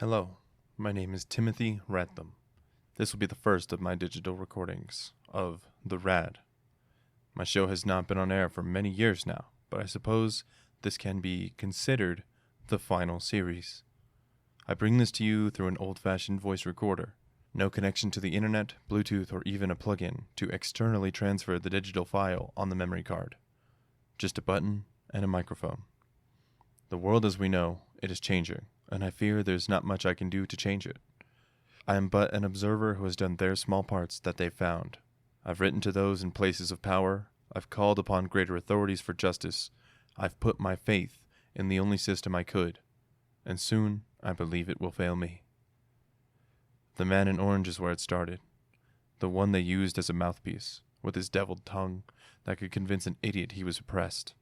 Hello, my name is Timothy Radthum. This will be the first of my digital recordings of The Rad. My show has not been on air for many years now, but I suppose this can be considered the final series. I bring this to you through an old-fashioned voice recorder. No connection to the internet, Bluetooth, or even a plug-in to externally transfer the digital file on the memory card. Just a button and a microphone. The world as we know it is changing, and I fear there's not much I can do to change it. I am but an observer who has done their small parts that they've found. I've written to those in places of power. I've called upon greater authorities for justice. I've put my faith in the only system I could, and soon I believe it will fail me. The man in orange is where it started, the one they used as a mouthpiece, with his deviled tongue that could convince an idiot he was oppressed.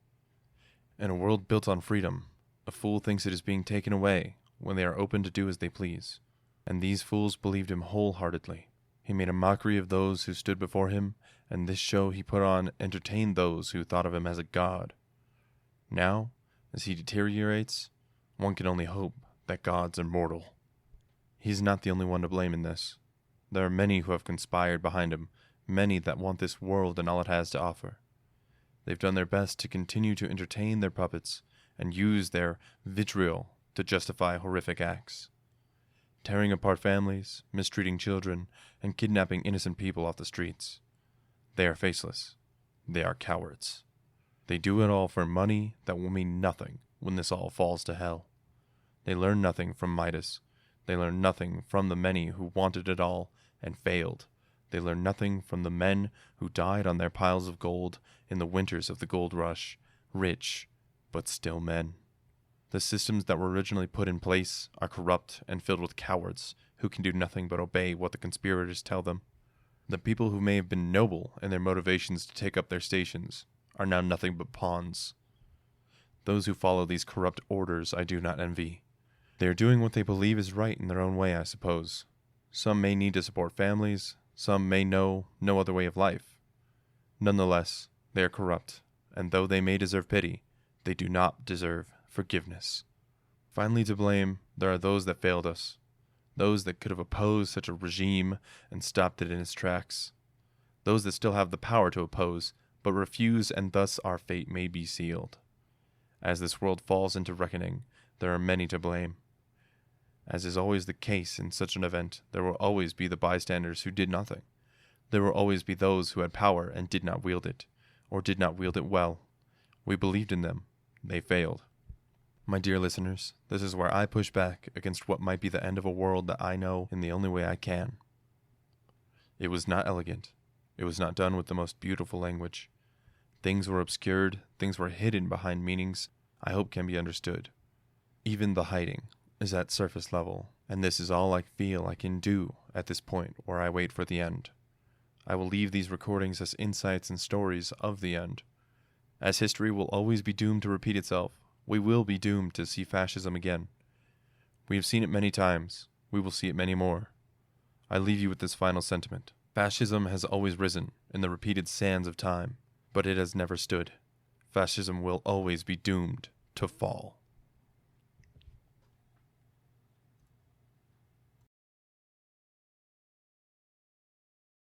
In a world built on freedom, a fool thinks it is being taken away when they are open to do as they please, and these fools believed him wholeheartedly. He made a mockery of those who stood before him, and this show he put on entertained those who thought of him as a god. Now, as he deteriorates, one can only hope that gods are mortal. He's not the only one to blame in this. There are many who have conspired behind him, many that want this world and all it has to offer. They've done their best to continue to entertain their puppets and use their vitriol to justify horrific acts. Tearing apart families, mistreating children, and kidnapping innocent people off the streets. They are faceless. They are cowards. They do it all for money that will mean nothing when this all falls to hell. They learn nothing from Midas. They learn nothing from the many who wanted it all and failed. They learn nothing from the men who died on their piles of gold in the winters of the gold rush, rich, but still men. The systems that were originally put in place are corrupt and filled with cowards who can do nothing but obey what the conspirators tell them. The people who may have been noble in their motivations to take up their stations are now nothing but pawns. Those who follow these corrupt orders I do not envy. They are doing what they believe is right in their own way, I suppose. Some may need to support families, some may know no other way of life. Nonetheless, they are corrupt, and though they may deserve pity, they do not deserve forgiveness. Finally, to blame, there are those that failed us, those that could have opposed such a regime and stopped it in its tracks, those that still have the power to oppose, but refuse, and thus our fate may be sealed. As this world falls into reckoning, there are many to blame. As is always the case in such an event, there will always be the bystanders who did nothing. There will always be those who had power and did not wield it, or did not wield it well. We believed in them. They failed. My dear listeners, this is where I push back against what might be the end of a world that I know in the only way I can. It was not elegant. It was not done with the most beautiful language. Things were obscured, things were hidden behind meanings I hope can be understood. Even the hiding is at surface level, and this is all I feel I can do at this point where I wait for the end. I will leave these recordings as insights and stories of the end. As history will always be doomed to repeat itself, we will be doomed to see fascism again. We have seen it many times. We will see it many more. I leave you with this final sentiment. Fascism has always risen in the repeated sands of time, but it has never stood. Fascism will always be doomed to fall.